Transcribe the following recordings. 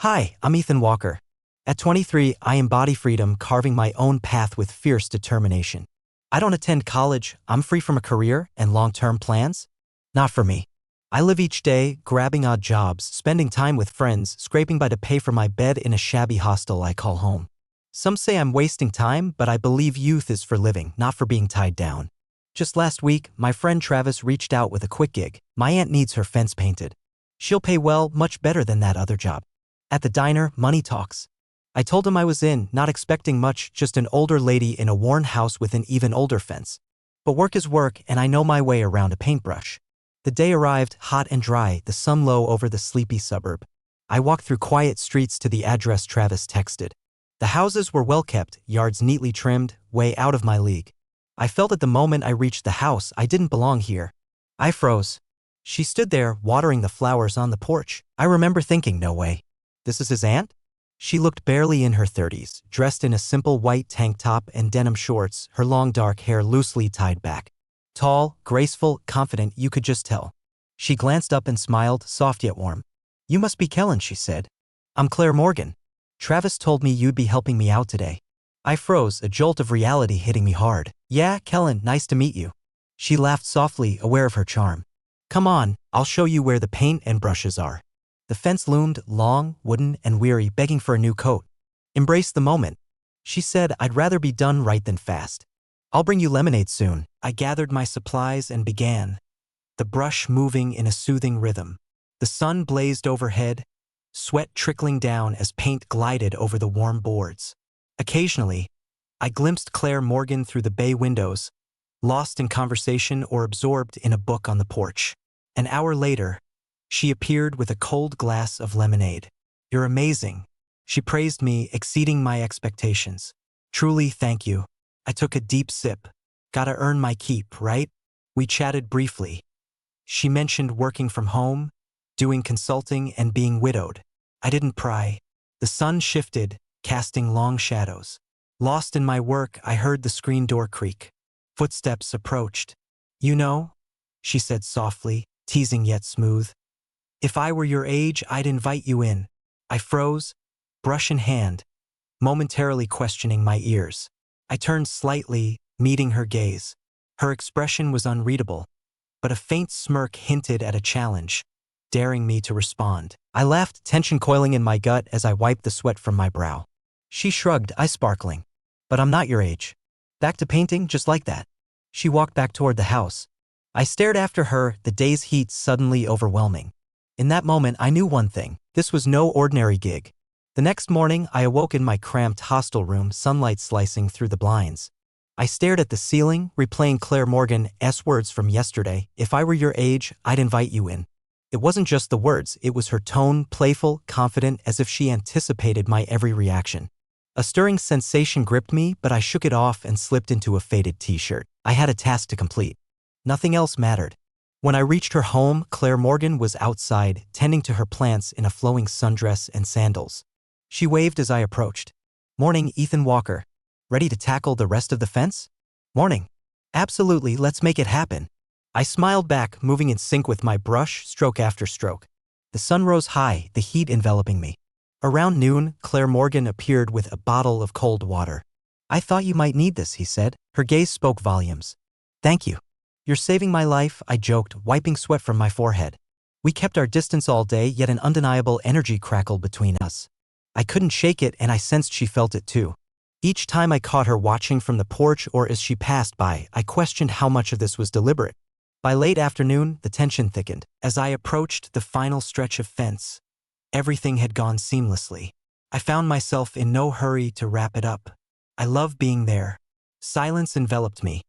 Hi, I'm Ethan Walker. At 23, I embody freedom, carving my own path with fierce determination. I don't attend college, I'm free from a career and long-term plans. Not for me. I live each day, grabbing odd jobs, spending time with friends, scraping by to pay for my bed in a shabby hostel I call home. Some say I'm wasting time, but I believe youth is for living, not for being tied down. Just last week, my friend Travis reached out with a quick gig. My aunt needs her fence painted. She'll pay well, much better than that other job. At the diner, money talks. I told him I was in, not expecting much, just an older lady in a worn house with an even older fence. But work is work, and I know my way around a paintbrush. The day arrived, hot and dry, the sun low over the sleepy suburb. I walked through quiet streets to the address Travis texted. The houses were well kept, yards neatly trimmed, way out of my league. I felt at the moment I reached the house I didn't belong here. I froze. She stood there, watering the flowers on the porch. I remember thinking, no way. This is his aunt? She looked barely in her 30s, dressed in a simple white tank top and denim shorts, her long dark hair loosely tied back. Tall, graceful, confident, you could just tell. She glanced up and smiled, soft yet warm. "You must be Kellen," she said. "I'm Claire Morgan. Travis told me you'd be helping me out today." I froze, a jolt of reality hitting me hard. "Yeah, Kellen, nice to meet you." She laughed softly, aware of her charm. "Come on, I'll show you where the paint and brushes are." The fence loomed, long, wooden, and weary, begging for a new coat. "Embrace the moment," she said. "I'd rather be done right than fast. I'll bring you lemonade soon." I gathered my supplies and began, the brush moving in a soothing rhythm. The sun blazed overhead, sweat trickling down as paint glided over the warm boards. Occasionally, I glimpsed Claire Morgan through the bay windows, lost in conversation or absorbed in a book on the porch. An hour later, she appeared with a cold glass of lemonade. "You're amazing," she praised me, exceeding my expectations. "Truly, thank you." I took a deep sip. Gotta earn my keep, right? We chatted briefly. She mentioned working from home, doing consulting, and being widowed. I didn't pry. The sun shifted, casting long shadows. Lost in my work, I heard the screen door creak. Footsteps approached. "You know," she said softly, teasing yet smooth, "if I were your age, I'd invite you in." I froze, brush in hand, momentarily questioning my ears. I turned slightly, meeting her gaze. Her expression was unreadable, but a faint smirk hinted at a challenge, daring me to respond. I laughed, tension coiling in my gut as I wiped the sweat from my brow. She shrugged, eye sparkling. "But I'm not your age." Back to painting, just like that. She walked back toward the house. I stared after her, the day's heat suddenly overwhelming. In that moment, I knew one thing. This was no ordinary gig. The next morning, I awoke in my cramped hostel room, sunlight slicing through the blinds. I stared at the ceiling, replaying Claire Morgan's words from yesterday. "If I were your age, I'd invite you in." It wasn't just the words, it was her tone, playful, confident, as if she anticipated my every reaction. A stirring sensation gripped me, but I shook it off and slipped into a faded t-shirt. I had a task to complete. Nothing else mattered. When I reached her home, Claire Morgan was outside, tending to her plants in a flowing sundress and sandals. She waved as I approached. "Morning, Ethan Walker. Ready to tackle the rest of the fence?" "Morning. Absolutely, let's make it happen." I smiled back, moving in sync with my brush, stroke after stroke. The sun rose high, the heat enveloping me. Around noon, Claire Morgan appeared with a bottle of cold water. "I thought you might need this," he said. Her gaze spoke volumes. "Thank you. You're saving my life," I joked, wiping sweat from my forehead. We kept our distance all day, yet an undeniable energy crackled between us. I couldn't shake it, and I sensed she felt it too. Each time I caught her watching from the porch or as she passed by, I questioned how much of this was deliberate. By late afternoon, the tension thickened. As I approached the final stretch of fence, everything had gone seamlessly. I found myself in no hurry to wrap it up. I loved being there. Silence enveloped me,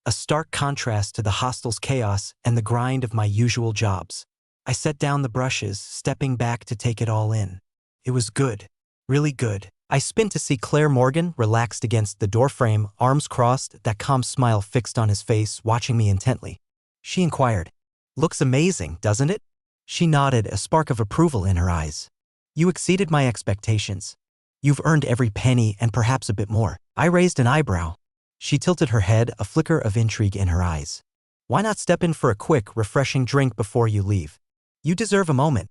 a stark contrast to the hostel's chaos and the grind of my usual jobs. I set down the brushes, stepping back to take it all in. It was good, really good. I spun to see Claire Morgan relaxed against the doorframe, arms crossed, that calm smile fixed on his face, watching me intently. She inquired, "Looks amazing, doesn't it?" She nodded, a spark of approval in her eyes. "You exceeded my expectations. You've earned every penny and perhaps a bit more." I raised an eyebrow. She tilted her head, a flicker of intrigue in her eyes. "Why not step in for a quick, refreshing drink before you leave? You deserve a moment."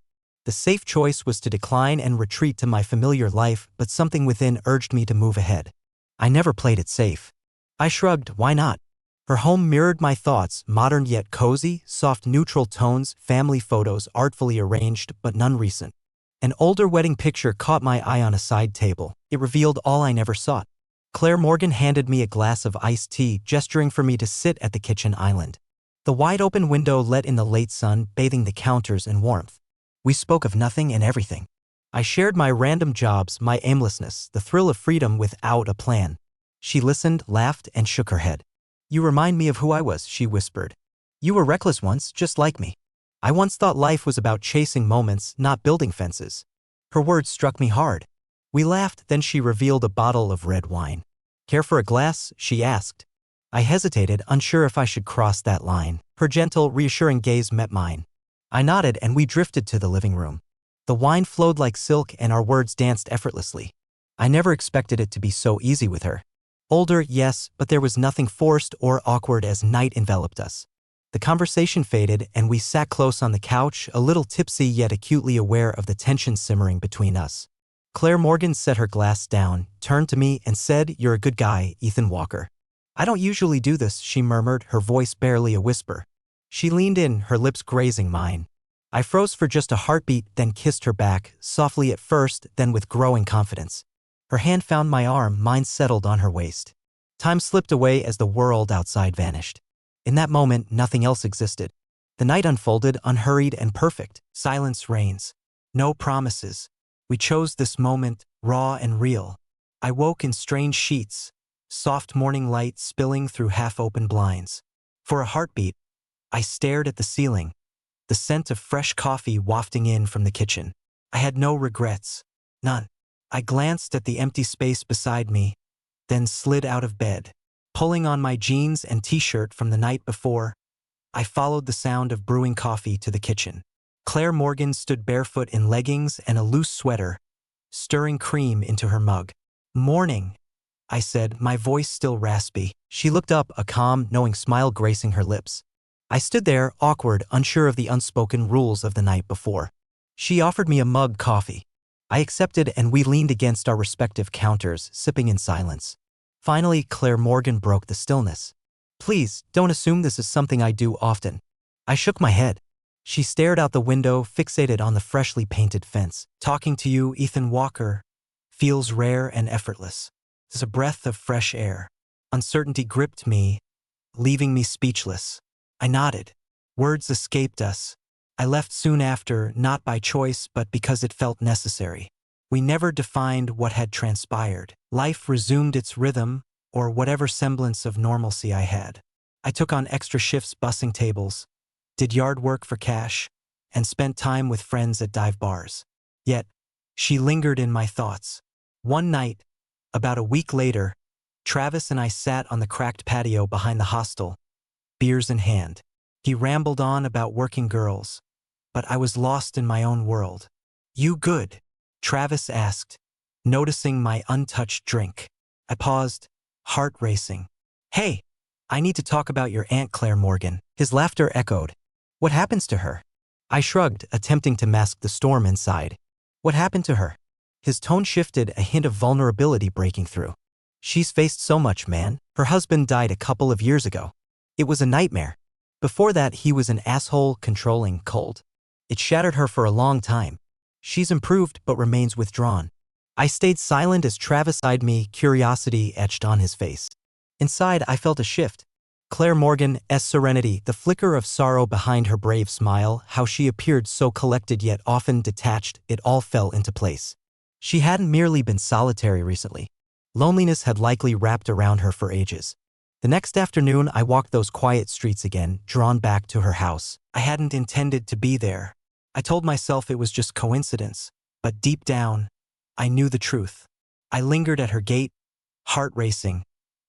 The safe choice was to decline and retreat to my familiar life, but something within urged me to move ahead. I never played it safe. I shrugged, why not? Her home mirrored my thoughts, modern yet cozy, soft neutral tones, family photos artfully arranged but none recent. An older wedding picture caught my eye on a side table. It revealed all I never sought. Claire Morgan handed me a glass of iced tea, gesturing for me to sit at the kitchen island. The wide-open window let in the late sun, bathing the counters in warmth. We spoke of nothing and everything. I shared my random jobs, my aimlessness, the thrill of freedom without a plan. She listened, laughed, and shook her head. You remind me of who I was, she whispered. You were reckless once, just like me. I once thought life was about chasing moments, not building fences. Her words struck me hard. We laughed, then she revealed a bottle of red wine. Care for a glass? She asked. I hesitated, unsure if I should cross that line. Her gentle, reassuring gaze met mine. I nodded and we drifted to the living room. The wine flowed like silk and our words danced effortlessly. I never expected it to be so easy with her. Older, yes, but there was nothing forced or awkward as night enveloped us. The conversation faded and we sat close on the couch, a little tipsy yet acutely aware of the tension simmering between us. Claire Morgan set her glass down, turned to me and said, You're a good guy, Ethan Walker. I don't usually do this, she murmured, her voice barely a whisper. She leaned in, her lips grazing mine. I froze for just a heartbeat, then kissed her back, softly at first, then with growing confidence. Her hand found my arm, mine settled on her waist. Time slipped away as the world outside vanished. In that moment, nothing else existed. The night unfolded, unhurried and perfect. Silence reigns. No promises. We chose this moment, raw and real. I woke in strange sheets, soft morning light spilling through half-open blinds. For a heartbeat, I stared at the ceiling, the scent of fresh coffee wafting in from the kitchen. I had no regrets. None. I glanced at the empty space beside me, then slid out of bed. Pulling on my jeans and t-shirt from the night before, I followed the sound of brewing coffee to the kitchen. Claire Morgan stood barefoot in leggings and a loose sweater, stirring cream into her mug. Morning, I said, my voice still raspy. She looked up, a calm, knowing smile gracing her lips. I stood there, awkward, unsure of the unspoken rules of the night before. She offered me a mug coffee. I accepted and we leaned against our respective counters, sipping in silence. Finally, Claire Morgan broke the stillness. Please, don't assume this is something I do often. I shook my head. She stared out the window, fixated on the freshly painted fence. Talking to you, Ethan Walker, feels rare and effortless. It's a breath of fresh air. Uncertainty gripped me, leaving me speechless. I nodded. Words escaped us. I left soon after, not by choice, but because it felt necessary. We never defined what had transpired. Life resumed its rhythm, or whatever semblance of normalcy I had. I took on extra shifts bussing tables, did yard work for cash, and spent time with friends at dive bars. Yet, she lingered in my thoughts. One night, about a week later, Travis and I sat on the cracked patio behind the hostel, beers in hand. He rambled on about working girls, but I was lost in my own world. You good? Travis asked, noticing my untouched drink. I paused, heart racing. Hey, I need to talk about your Aunt Claire Morgan. His laughter echoed. What happens to her? I shrugged, attempting to mask the storm inside. What happened to her? His tone shifted, a hint of vulnerability breaking through. She's faced so much, man. Her husband died a couple of years ago. It was a nightmare. Before that, he was an asshole, controlling, cold. It shattered her for a long time. She's improved but remains withdrawn. I stayed silent as Travis eyed me, curiosity etched on his face. Inside, I felt a shift. Claire Morgan's serenity, the flicker of sorrow behind her brave smile, how she appeared so collected yet often detached, it all fell into place. She hadn't merely been solitary recently. Loneliness had likely wrapped around her for ages. The next afternoon, I walked those quiet streets again, drawn back to her house. I hadn't intended to be there. I told myself it was just coincidence, but deep down, I knew the truth. I lingered at her gate, heart racing,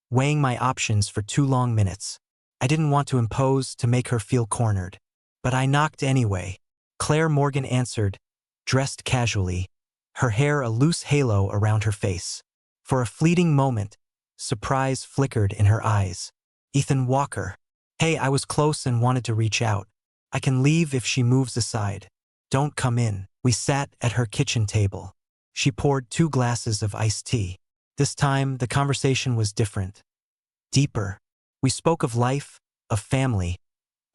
weighing my options for 2 long minutes. I didn't want to impose, to make her feel cornered. But I knocked anyway. Claire Morgan answered, dressed casually, her hair a loose halo around her face. For a fleeting moment, surprise flickered in her eyes. Ethan Walker. Hey, I was close and wanted to reach out. I can leave if she moves aside. Don't come in. We sat at her kitchen table. She poured 2 glasses of iced tea. This time, the conversation was different. Deeper. We spoke of life, of family,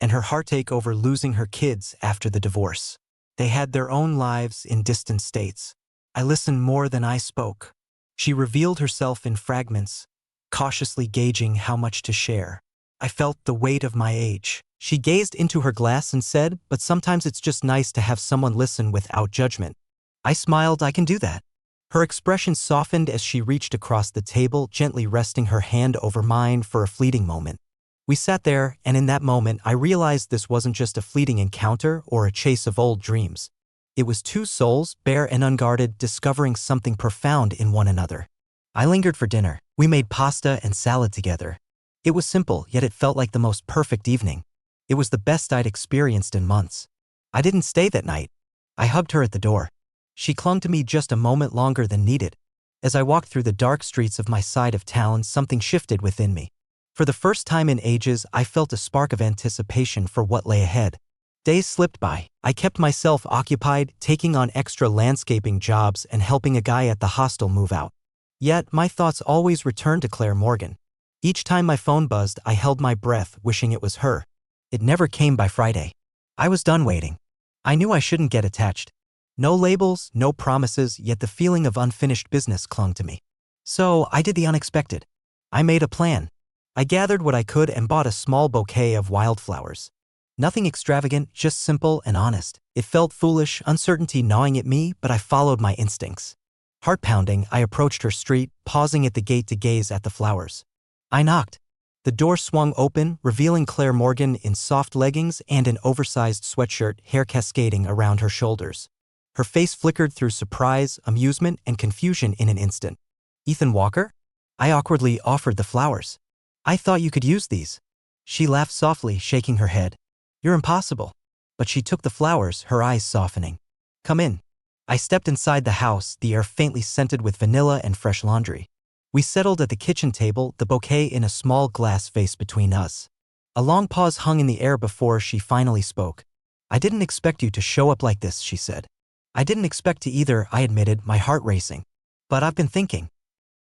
and her heartache over losing her kids after the divorce. They had their own lives in distant states. I listened more than I spoke. She revealed herself in fragments, cautiously gauging how much to share. I felt the weight of my age. She gazed into her glass and said, "But sometimes it's just nice to have someone listen without judgment." I smiled. "I can do that." Her expression softened as she reached across the table, gently resting her hand over mine for a fleeting moment. We sat there, and in that moment I realized this wasn't just a fleeting encounter or a chase of old dreams. It was 2 souls, bare and unguarded, discovering something profound in one another. I lingered for dinner. We made pasta and salad together. It was simple, yet it felt like the most perfect evening. It was the best I'd experienced in months. I didn't stay that night. I hugged her at the door. She clung to me just a moment longer than needed. As I walked through the dark streets of my side of town, something shifted within me. For the first time in ages, I felt a spark of anticipation for what lay ahead. Days slipped by. I kept myself occupied, taking on extra landscaping jobs and helping a guy at the hostel move out. Yet, my thoughts always returned to Claire Morgan. Each time my phone buzzed, I held my breath, wishing it was her. It never came by Friday. I was done waiting. I knew I shouldn't get attached. No labels, no promises, yet the feeling of unfinished business clung to me. So, I did the unexpected. I made a plan. I gathered what I could and bought a small bouquet of wildflowers. Nothing extravagant, just simple and honest. It felt foolish, uncertainty gnawing at me, but I followed my instincts. Heart pounding, I approached her street, pausing at the gate to gaze at the flowers. I knocked. The door swung open, revealing Claire Morgan in soft leggings and an oversized sweatshirt, hair cascading around her shoulders. Her face flickered through surprise, amusement, and confusion in an instant. "Ethan Walker?" I awkwardly offered the flowers. "I thought you could use these." She laughed softly, shaking her head. "You're impossible." But she took the flowers, her eyes softening. "Come in." I stepped inside the house, the air faintly scented with vanilla and fresh laundry. We settled at the kitchen table, the bouquet in a small glass vase between us. A long pause hung in the air before she finally spoke. "I didn't expect you to show up like this," she said. "I didn't expect to either," I admitted, my heart racing. "But I've been thinking.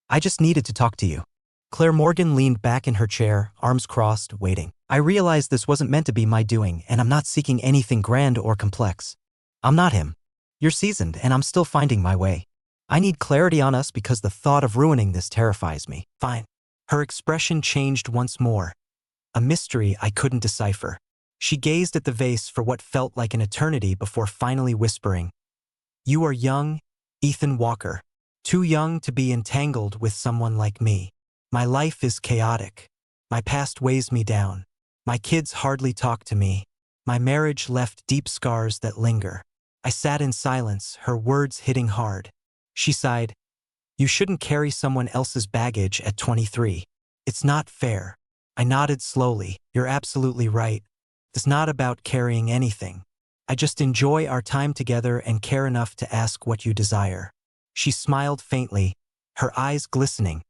I just needed to talk to you." Claire Morgan leaned back in her chair, arms crossed, waiting. I realized this wasn't meant to be my doing, and I'm not seeking anything grand or complex. I'm not him. You're seasoned, and I'm still finding my way. I need clarity on us because the thought of ruining this terrifies me. Fine. Her expression changed once more. A mystery I couldn't decipher. She gazed at the vase for what felt like an eternity before finally whispering, "You are young, Ethan Walker. Too young to be entangled with someone like me. My life is chaotic. My past weighs me down. My kids hardly talk to me. My marriage left deep scars that linger." I sat in silence, her words hitting hard. She sighed. "You shouldn't carry someone else's baggage at 23. It's not fair." I nodded slowly. "You're absolutely right. It's not about carrying anything. I just enjoy our time together and care enough to ask what you desire." She smiled faintly, her eyes glistening,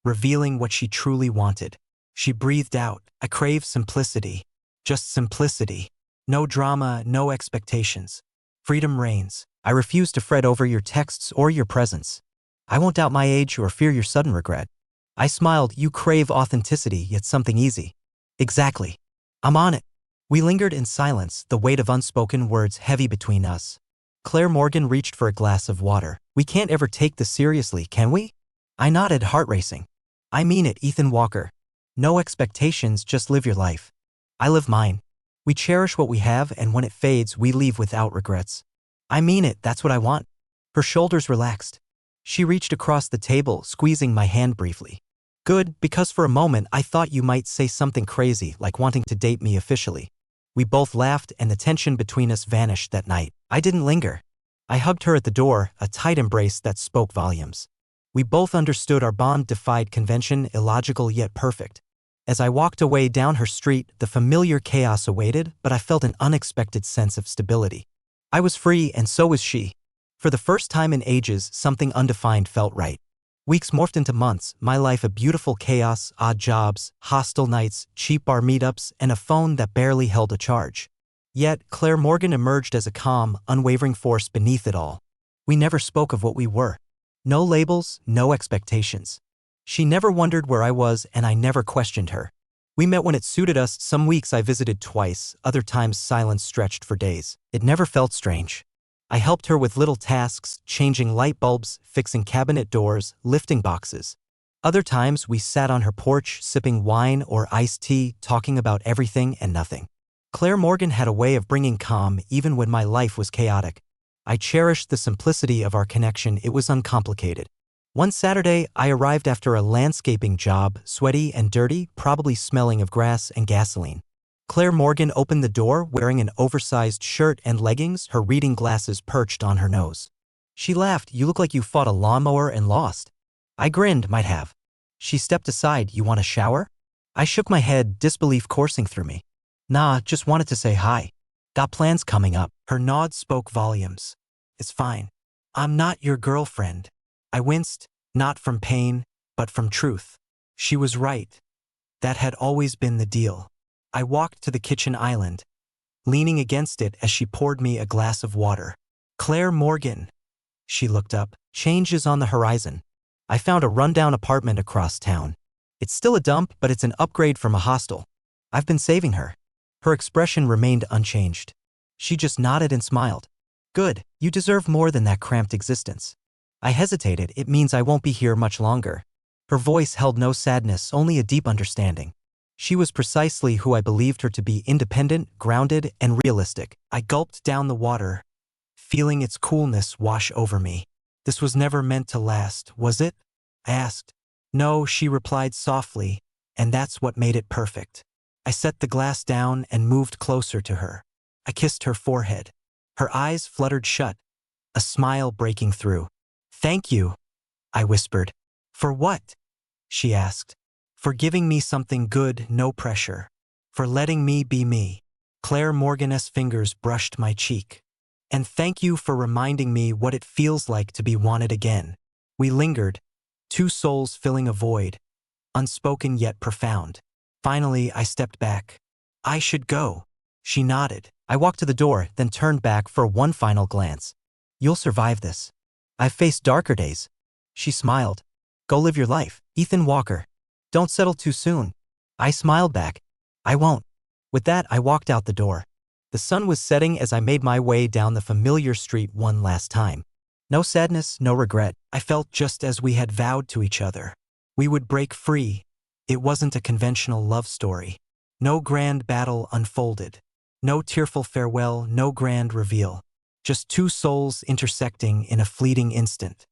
revealing what she truly wanted. She breathed out, "I crave simplicity. Just simplicity. No drama, no expectations. Freedom reigns. I refuse to fret over your texts or your presence. I won't doubt my age or fear your sudden regret." I smiled. "You crave authenticity, yet something easy." "Exactly. I'm on it." We lingered in silence, the weight of unspoken words heavy between us. Claire Morgan reached for a glass of water. "We can't ever take this seriously, can we?" I nodded, heart racing. "I mean it, Ethan Walker. No expectations, just live your life. I live mine. We cherish what we have, and when it fades, we leave without regrets." "I mean it, that's what I want." Her shoulders relaxed. She reached across the table, squeezing my hand briefly. "Good, because for a moment I thought you might say something crazy, like wanting to date me officially." We both laughed, and the tension between us vanished that night. I didn't linger. I hugged her at the door, a tight embrace that spoke volumes. We both understood our bond defied convention, illogical yet perfect. As I walked away down her street, the familiar chaos awaited, but I felt an unexpected sense of stability. I was free, and so was she. For the first time in ages, something undefined felt right. Weeks morphed into months, my life a beautiful chaos, odd jobs, hostel nights, cheap bar meetups, and a phone that barely held a charge. Yet, Claire Morgan emerged as a calm, unwavering force beneath it all. We never spoke of what we were. No labels, no expectations. She never wondered where I was, and I never questioned her. We met when it suited us. Some weeks I visited twice, other times silence stretched for days. It never felt strange. I helped her with little tasks, changing light bulbs, fixing cabinet doors, lifting boxes. Other times we sat on her porch, sipping wine or iced tea, talking about everything and nothing. Claire Morgan had a way of bringing calm even when my life was chaotic. I cherished the simplicity of our connection. It was uncomplicated. One Saturday, I arrived after a landscaping job, sweaty and dirty, probably smelling of grass and gasoline. Claire Morgan opened the door wearing an oversized shirt and leggings, her reading glasses perched on her nose. She laughed. "You look like you fought a lawnmower and lost." I grinned. "Might have." She stepped aside. "You want a shower?" I shook my head, disbelief coursing through me. "Nah, just wanted to say hi. Got plans coming up." Her nod spoke volumes. "It's fine. I'm not your girlfriend." I winced, not from pain, but from truth. She was right. That had always been the deal. I walked to the kitchen island, leaning against it as she poured me a glass of water. "Claire Morgan." She looked up. "Change is on the horizon. I found a rundown apartment across town. It's still a dump, but it's an upgrade from a hostel. I've been saving her." Her expression remained unchanged. She just nodded and smiled. "Good, you deserve more than that cramped existence." I hesitated. "It means I won't be here much longer." Her voice held no sadness, only a deep understanding. She was precisely who I believed her to be: independent, grounded, and realistic. I gulped down the water, feeling its coolness wash over me. "This was never meant to last, was it?" I asked. "No," she replied softly, "and that's what made it perfect." I set the glass down and moved closer to her. I kissed her forehead. Her eyes fluttered shut, a smile breaking through. "Thank you," I whispered. "For what?" she asked. "For giving me something good, no pressure. For letting me be me." Claire Morgan's fingers brushed my cheek. "And thank you for reminding me what it feels like to be wanted again." We lingered, two souls filling a void, unspoken yet profound. Finally, I stepped back. "I should go." She nodded. I walked to the door, then turned back for one final glance. "You'll survive this. I've faced darker days." She smiled. "Go live your life, Ethan Walker. Don't settle too soon." I smiled back. "I won't." With that, I walked out the door. The sun was setting as I made my way down the familiar street one last time. No sadness, no regret. I felt just as we had vowed to each other. We would break free. It wasn't a conventional love story. No grand battle unfolded. No tearful farewell, no grand reveal. Just two souls intersecting in a fleeting instant.